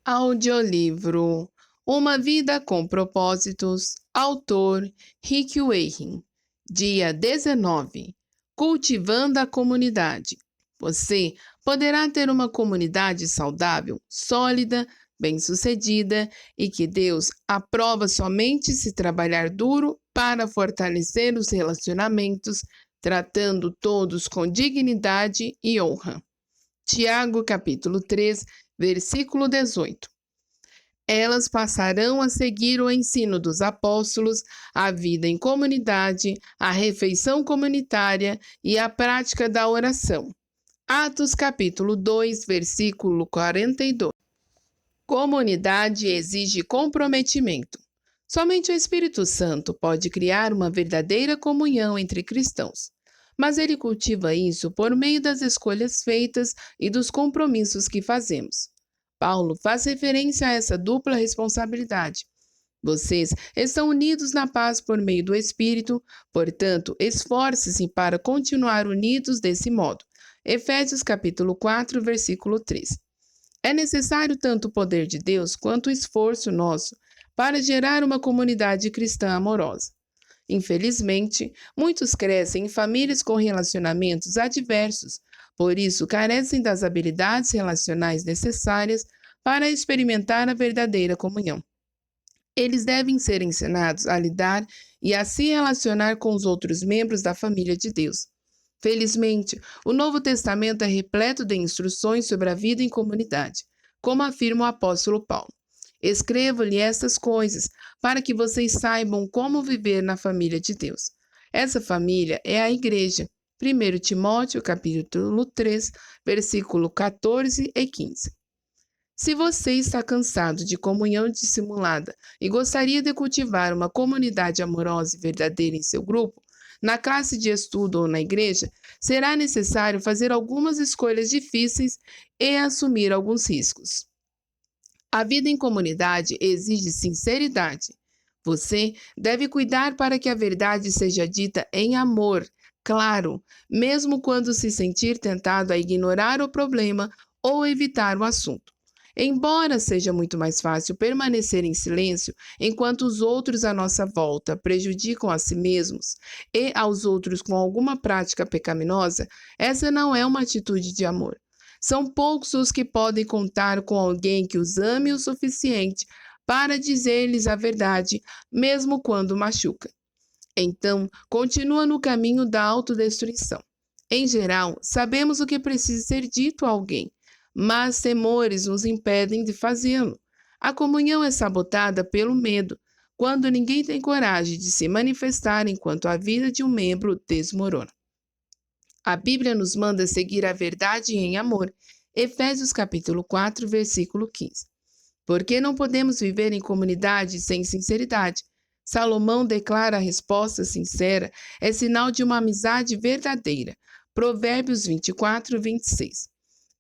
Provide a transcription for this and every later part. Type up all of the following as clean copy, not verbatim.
Audiolivro Uma Vida com Propósitos, autor Rick Warren. Dia 19. Cultivando a comunidade. Você poderá ter uma comunidade saudável, sólida, bem-sucedida e que Deus aprova somente se trabalhar duro para fortalecer os relacionamentos, tratando todos com dignidade e honra. Tiago, capítulo 3, versículo 18. Elas passarão a seguir o ensino dos apóstolos, a vida em comunidade, a refeição comunitária e a prática da oração. Atos capítulo 2, versículo 42. Comunidade exige comprometimento. Somente o Espírito Santo pode criar uma verdadeira comunhão entre cristãos. Mas ele cultiva isso por meio das escolhas feitas e dos compromissos que fazemos. Paulo faz referência a essa dupla responsabilidade. Vocês estão unidos na paz por meio do Espírito, portanto, esforce-se para continuar unidos desse modo. Efésios capítulo 4, versículo 3. É necessário tanto o poder de Deus quanto o esforço nosso para gerar uma comunidade cristã amorosa. Infelizmente, muitos crescem em famílias com relacionamentos adversos, por isso carecem das habilidades relacionais necessárias para experimentar a verdadeira comunhão. Eles devem ser ensinados a lidar e a se relacionar com os outros membros da família de Deus. Felizmente, o Novo Testamento é repleto de instruções sobre a vida em comunidade, como afirma o apóstolo Paulo. Escrevo-lhe estas coisas para que vocês saibam como viver na família de Deus. Essa família é a igreja. 1 Timóteo, capítulo 3, versículo 14 e 15. Se você está cansado de comunhão dissimulada e gostaria de cultivar uma comunidade amorosa e verdadeira em seu grupo, na classe de estudo ou na igreja, será necessário fazer algumas escolhas difíceis e assumir alguns riscos. A vida em comunidade exige sinceridade. Você deve cuidar para que a verdade seja dita em amor, claro, mesmo quando se sentir tentado a ignorar o problema ou evitar o assunto. Embora seja muito mais fácil permanecer em silêncio enquanto os outros à nossa volta prejudicam a si mesmos e aos outros com alguma prática pecaminosa, essa não é uma atitude de amor. São poucos os que podem contar com alguém que os ame o suficiente para dizer-lhes a verdade, mesmo quando machuca. Então, continua no caminho da autodestruição. Em geral, sabemos o que precisa ser dito a alguém, mas temores nos impedem de fazê-lo. A comunhão é sabotada pelo medo, quando ninguém tem coragem de se manifestar enquanto a vida de um membro desmorona. A Bíblia nos manda seguir a verdade em amor. Efésios capítulo 4, versículo 15. Por que não podemos viver em comunidade sem sinceridade? Salomão declara a resposta sincera é sinal de uma amizade verdadeira. Provérbios 24, 26.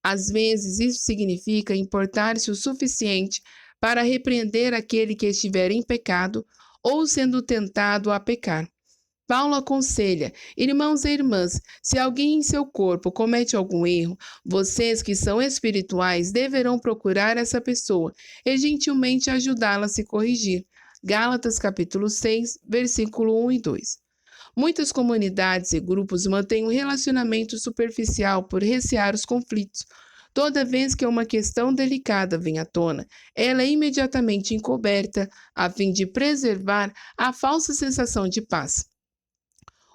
Às vezes, isso significa importar-se o suficiente para repreender aquele que estiver em pecado ou sendo tentado a pecar. Paulo aconselha, irmãos e irmãs, se alguém em seu corpo comete algum erro, vocês que são espirituais deverão procurar essa pessoa e gentilmente ajudá-la a se corrigir. Gálatas capítulo 6, versículo 1 e 2. Muitas comunidades e grupos mantêm um relacionamento superficial por recear os conflitos. Toda vez que uma questão delicada vem à tona, ela é imediatamente encoberta a fim de preservar a falsa sensação de paz.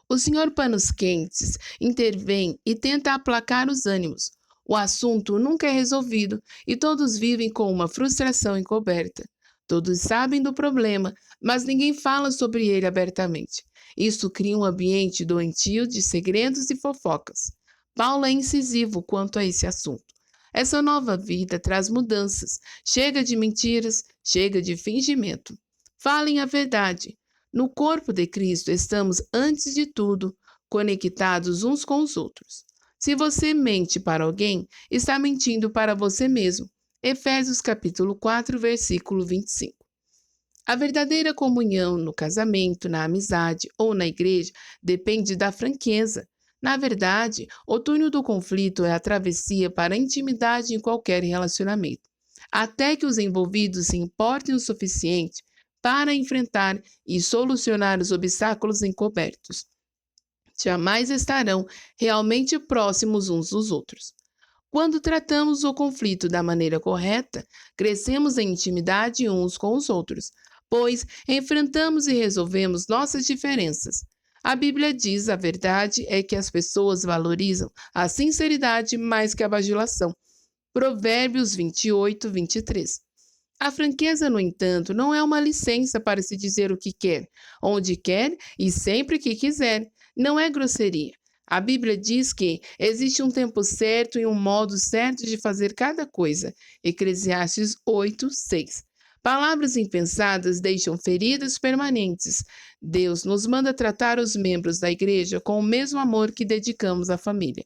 O Sr. Panos Quentes intervém e tenta aplacar os ânimos. O assunto nunca é resolvido e todos vivem com uma frustração encoberta. Todos sabem do problema, mas ninguém fala sobre ele abertamente. Isso cria um ambiente doentio de segredos e fofocas. Paulo é incisivo quanto a esse assunto. Essa nova vida traz mudanças. Chega de mentiras, chega de fingimento. Falem a verdade. No corpo de Cristo estamos, antes de tudo, conectados uns com os outros. Se você mente para alguém, está mentindo para você mesmo. Efésios capítulo 4, versículo 25. A verdadeira comunhão no casamento, na amizade ou na igreja depende da franqueza. Na verdade, o túnel do conflito é a travessia para a intimidade em qualquer relacionamento. até que os envolvidos se importem o suficiente para enfrentar e solucionar os obstáculos encobertos. Jamais estarão realmente próximos uns dos outros. Quando tratamos o conflito da maneira correta, crescemos em intimidade uns com os outros, pois enfrentamos e resolvemos nossas diferenças. A Bíblia diz: a verdade é que as pessoas valorizam a sinceridade mais que a bajulação. Provérbios 28, 23. A franqueza, no entanto, não é uma licença para se dizer o que quer, onde quer e sempre que quiser. Não é grosseria. A Bíblia diz que existe um tempo certo e um modo certo de fazer cada coisa. Eclesiastes 8, 6. Palavras impensadas deixam feridas permanentes. Deus nos manda tratar os membros da igreja com o mesmo amor que dedicamos à família.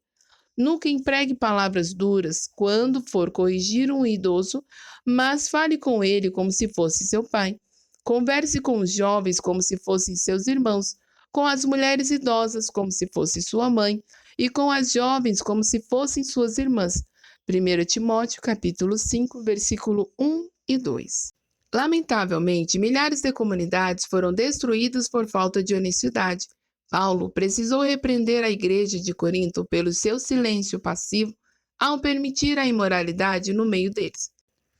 Nunca empregue palavras duras quando for corrigir um idoso, mas fale com ele como se fosse seu pai. Converse com os jovens como se fossem seus irmãos, com as mulheres idosas como se fosse sua mãe e com as jovens como se fossem suas irmãs. 1 Timóteo capítulo 5, versículo 1 e 2. Lamentavelmente, milhares de comunidades foram destruídas por falta de honestidade. Paulo precisou repreender a igreja de Corinto pelo seu silêncio passivo ao permitir a imoralidade no meio deles.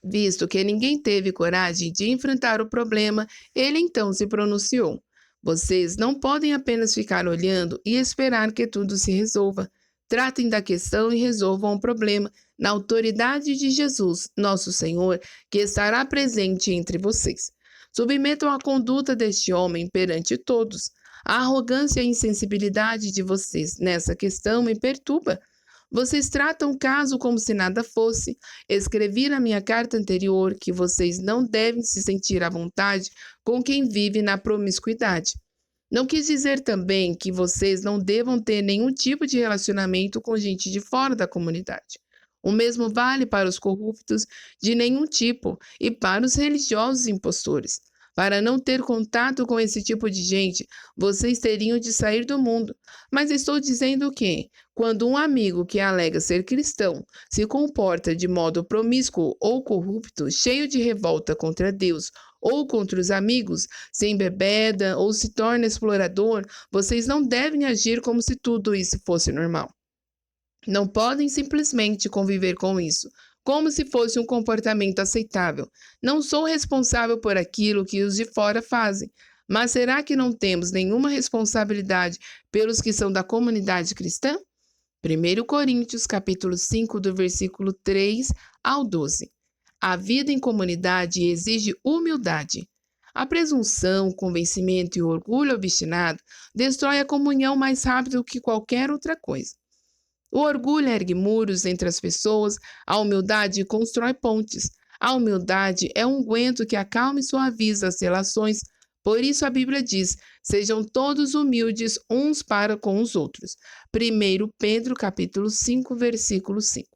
Visto que ninguém teve coragem de enfrentar o problema, ele então se pronunciou: vocês não podem apenas ficar olhando e esperar que tudo se resolva. Tratem da questão e resolvam o problema na autoridade de Jesus, nosso Senhor, que estará presente entre vocês. Submetam a conduta deste homem perante todos. A arrogância e a insensibilidade de vocês nessa questão me perturba. Vocês tratam o caso como se nada fosse. Escrevi na minha carta anterior que vocês não devem se sentir à vontade com quem vive na promiscuidade. Não quis dizer também que vocês não devam ter nenhum tipo de relacionamento com gente de fora da comunidade. O mesmo vale para os corruptos de nenhum tipo e para os religiosos impostores. Para não ter contato com esse tipo de gente, vocês teriam de sair do mundo. Mas estou dizendo que, quando um amigo que alega ser cristão se comporta de modo promíscuo ou corrupto, cheio de revolta contra Deus ou contra os amigos, se embebeda ou se torna explorador, vocês não devem agir como se tudo isso fosse normal. Não podem simplesmente conviver com isso, como se fosse um comportamento aceitável. Não sou responsável por aquilo que os de fora fazem, mas será que não temos nenhuma responsabilidade pelos que são da comunidade cristã? 1 Coríntios, capítulo 5, do versículo 3 ao 12. A vida em comunidade exige humildade. A presunção, o convencimento e o orgulho obstinado destrói a comunhão mais rápido que qualquer outra coisa. O orgulho ergue muros entre as pessoas, a humildade constrói pontes. A humildade é um unguento que acalma e suaviza as relações. Por isso a Bíblia diz: sejam todos humildes uns para com os outros. 1 Pedro capítulo 5, versículo 5.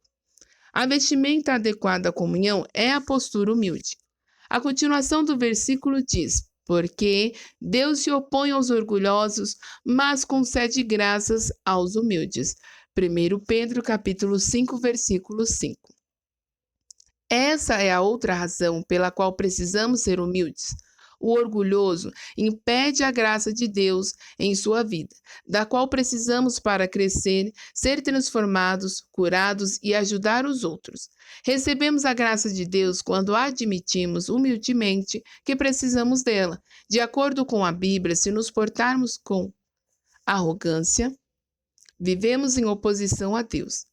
A vestimenta adequada à comunhão é a postura humilde. A continuação do versículo diz: porque Deus se opõe aos orgulhosos, mas concede graças aos humildes. 1 Pedro capítulo 5, versículo 5. Essa é a outra razão pela qual precisamos ser humildes. O orgulhoso impede a graça de Deus em sua vida, da qual precisamos para crescer, ser transformados, curados e ajudar os outros. Recebemos a graça de Deus quando admitimos humildemente que precisamos dela. De acordo com a Bíblia, se nos portarmos com arrogância, vivemos em oposição a Deus.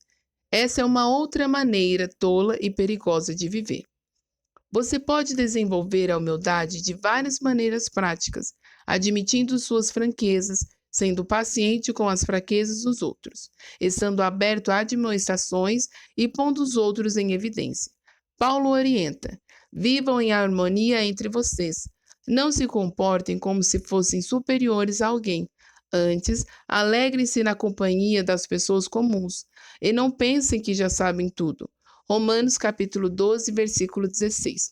Essa é uma outra maneira tola e perigosa de viver. Você pode desenvolver a humildade de várias maneiras práticas, admitindo suas franquezas, sendo paciente com as fraquezas dos outros, estando aberto a admoestações e pondo os outros em evidência. Paulo orienta: vivam em harmonia entre vocês. Não se comportem como se fossem superiores a alguém. Antes, alegrem-se na companhia das pessoas comuns e não pensem que já sabem tudo. Romanos capítulo 12, versículo 16.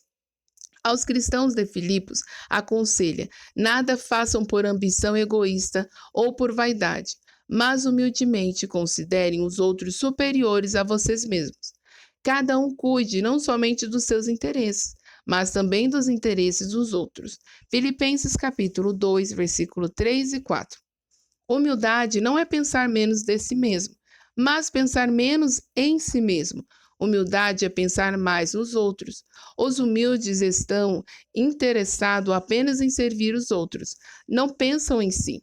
Aos cristãos de Filipos, aconselha: nada façam por ambição egoísta ou por vaidade, mas humildemente considerem os outros superiores a vocês mesmos. Cada um cuide não somente dos seus interesses, mas também dos interesses dos outros. Filipenses capítulo 2, versículo 3 e 4. Humildade não é pensar menos de si mesmo, mas pensar menos em si mesmo. Humildade é pensar mais nos outros. Os humildes estão interessados apenas em servir os outros, não pensam em si.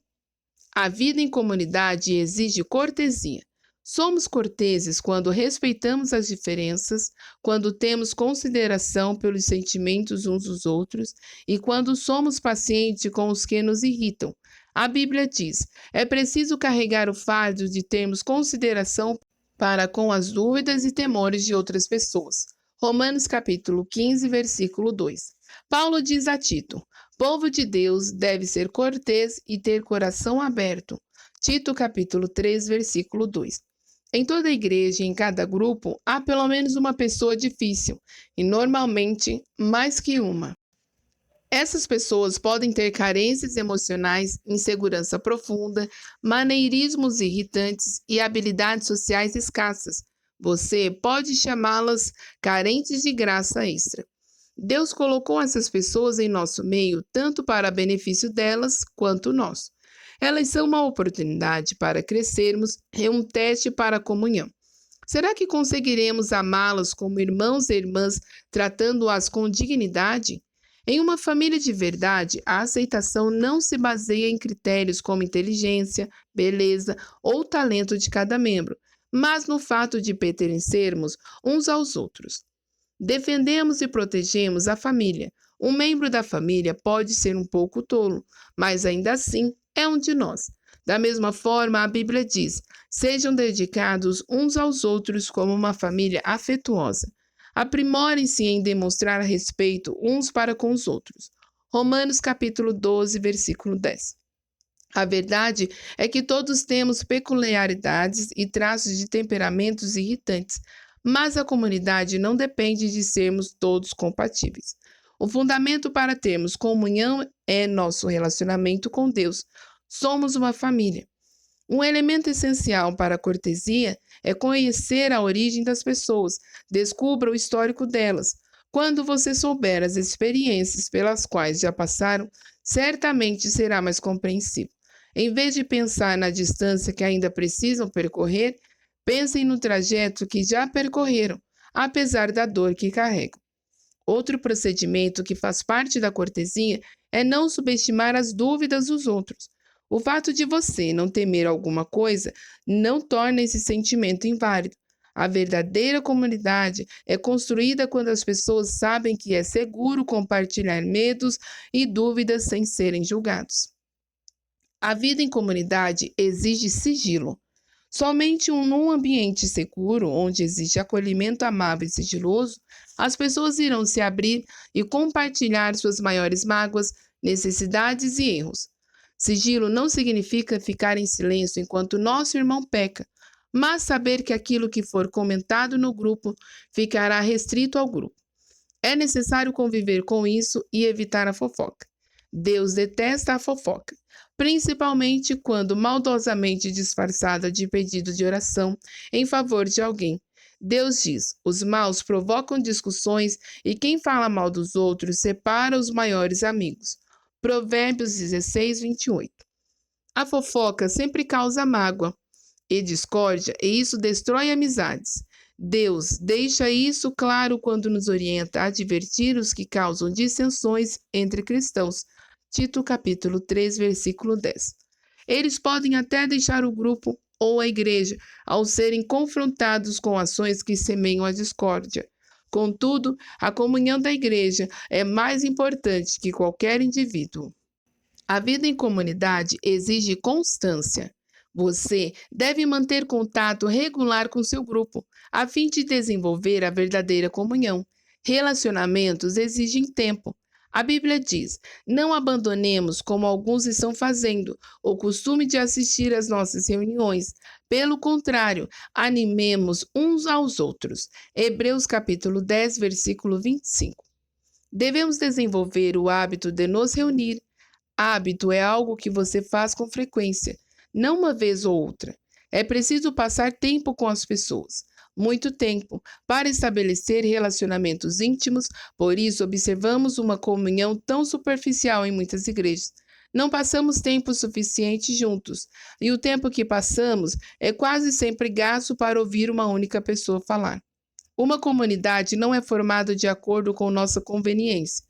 A vida em comunidade exige cortesia. Somos corteses quando respeitamos as diferenças, quando temos consideração pelos sentimentos uns dos outros e quando somos pacientes com os que nos irritam. A Bíblia diz: é preciso carregar o fardo de termos consideração para com as dúvidas e temores de outras pessoas. Romanos capítulo 15, versículo 2. Paulo diz a Tito: povo de Deus deve ser cortês e ter coração aberto. Tito capítulo 3, versículo 2. Em toda igreja e em cada grupo há pelo menos uma pessoa difícil, e normalmente mais que uma. Essas pessoas podem ter carências emocionais, insegurança profunda, maneirismos irritantes e habilidades sociais escassas. Você pode chamá-las carentes de graça extra. Deus colocou essas pessoas em nosso meio tanto para benefício delas quanto nosso. Elas são uma oportunidade para crescermos e um teste para a comunhão. Será que conseguiremos amá-las como irmãos e irmãs, tratando-as com dignidade? Em uma família de verdade, a aceitação não se baseia em critérios como inteligência, beleza ou talento de cada membro, mas no fato de pertencermos uns aos outros. Defendemos e protegemos a família. Um membro da família pode ser um pouco tolo, mas ainda assim é um de nós. Da mesma forma, a Bíblia diz: sejam dedicados uns aos outros como uma família afetuosa. Aprimorem-se em demonstrar respeito uns para com os outros. Romanos capítulo 12, versículo 10. A verdade é que todos temos peculiaridades e traços de temperamentos irritantes, mas a comunidade não depende de sermos todos compatíveis. O fundamento para termos comunhão é nosso relacionamento com Deus. Somos uma família. Um elemento essencial para a cortesia é conhecer a origem das pessoas, descubra o histórico delas. Quando você souber as experiências pelas quais já passaram, certamente será mais compreensivo. Em vez de pensar na distância que ainda precisam percorrer, pensem no trajeto que já percorreram, apesar da dor que carregam. Outro procedimento que faz parte da cortesia é não subestimar as dúvidas dos outros. O fato de você não temer alguma coisa não torna esse sentimento inválido. A verdadeira comunidade é construída quando as pessoas sabem que é seguro compartilhar medos e dúvidas sem serem julgados. A vida em comunidade exige sigilo. Somente num ambiente seguro, onde existe acolhimento amável e sigiloso, as pessoas irão se abrir e compartilhar suas maiores mágoas, necessidades e erros. Sigilo não significa ficar em silêncio enquanto nosso irmão peca, mas saber que aquilo que for comentado no grupo ficará restrito ao grupo. É necessário conviver com isso e evitar a fofoca. Deus detesta a fofoca, principalmente quando maldosamente disfarçada de pedido de oração em favor de alguém. Deus diz: os maus provocam discussões e quem fala mal dos outros separa os maiores amigos. Provérbios 16, 28. A fofoca sempre causa mágoa e discórdia, e isso destrói amizades. Deus deixa isso claro quando nos orienta a advertir os que causam dissensões entre cristãos. Tito capítulo 3, versículo 10. Eles podem até deixar o grupo ou a igreja ao serem confrontados com ações que semeiam a discórdia. Contudo, a comunhão da igreja é mais importante que qualquer indivíduo. A vida em comunidade exige constância. Você deve manter contato regular com seu grupo, a fim de desenvolver a verdadeira comunhão. Relacionamentos exigem tempo. A Bíblia diz: não abandonemos, como alguns estão fazendo, o costume de assistir às nossas reuniões. Pelo contrário, animemos uns aos outros. Hebreus capítulo 10, versículo 25. Devemos desenvolver o hábito de nos reunir. Hábito é algo que você faz com frequência, não uma vez ou outra. É preciso passar tempo com as pessoas. muito tempo para estabelecer relacionamentos íntimos, por isso observamos uma comunhão tão superficial em muitas igrejas. Não passamos tempo suficiente juntos, e o tempo que passamos é quase sempre gasto para ouvir uma única pessoa falar. Uma comunidade não é formada de acordo com nossa conveniência.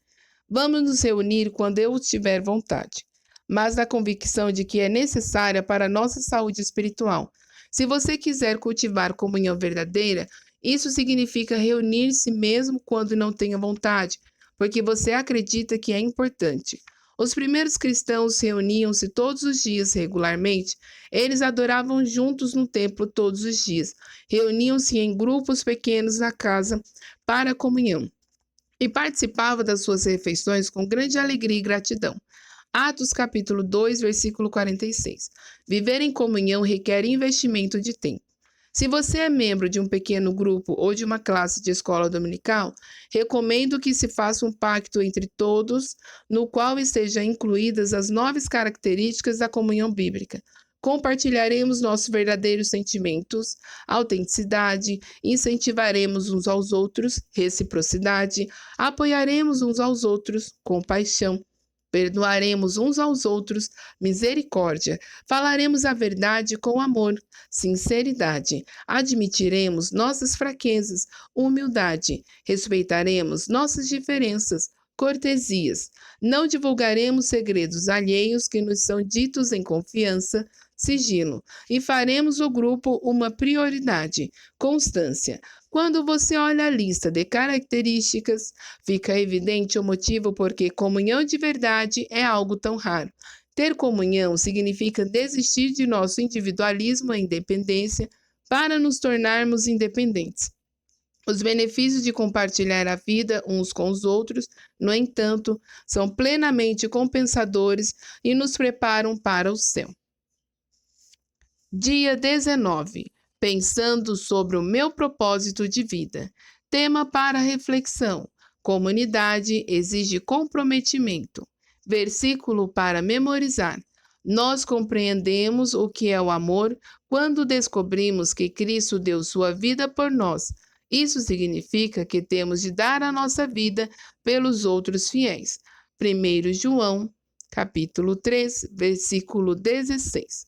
Vamos nos reunir quando eu tiver vontade, mas na convicção de que é necessária para a nossa saúde espiritual. Se você quiser cultivar comunhão verdadeira, isso significa reunir-se mesmo quando não tenha vontade, porque você acredita que é importante. Os primeiros cristãos reuniam-se todos os dias regularmente. Eles adoravam juntos no templo todos os dias. Reuniam-se em grupos pequenos na casa para a comunhão e participavam das suas refeições com grande alegria e gratidão. Atos capítulo 2, versículo 46. Viver em comunhão requer investimento de tempo. Se você é membro de um pequeno grupo ou de uma classe de escola dominical, recomendo que se faça um pacto entre todos, no qual estejam incluídas as 9 características da comunhão bíblica. Compartilharemos nossos verdadeiros sentimentos, autenticidade, incentivaremos uns aos outros, reciprocidade, apoiaremos uns aos outros, compaixão. Perdoaremos uns aos outros, misericórdia. Falaremos a verdade com amor, sinceridade. Admitiremos nossas fraquezas, humildade. Respeitaremos nossas diferenças, cortesias. Não divulgaremos segredos alheios que nos são ditos em confiança, sigilo. E faremos o grupo uma prioridade, constância. Quando você olha a lista de características, fica evidente o motivo porque comunhão de verdade é algo tão raro. Ter comunhão significa desistir de nosso individualismo e independência para nos tornarmos independentes. Os benefícios de compartilhar a vida uns com os outros, no entanto, são plenamente compensadores e nos preparam para o céu. Dia 19. Pensando sobre o meu propósito de vida. Tema para reflexão. Comunidade exige comprometimento. Versículo para memorizar. Nós compreendemos o que é o amor quando descobrimos que Cristo deu sua vida por nós. Isso significa que temos de dar a nossa vida pelos outros fiéis. 1 João, capítulo 3, versículo 16.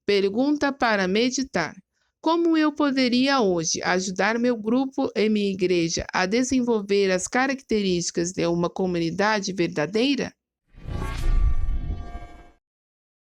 Pergunta para meditar. Como eu poderia hoje ajudar meu grupo e minha igreja a desenvolver as características de uma comunidade verdadeira?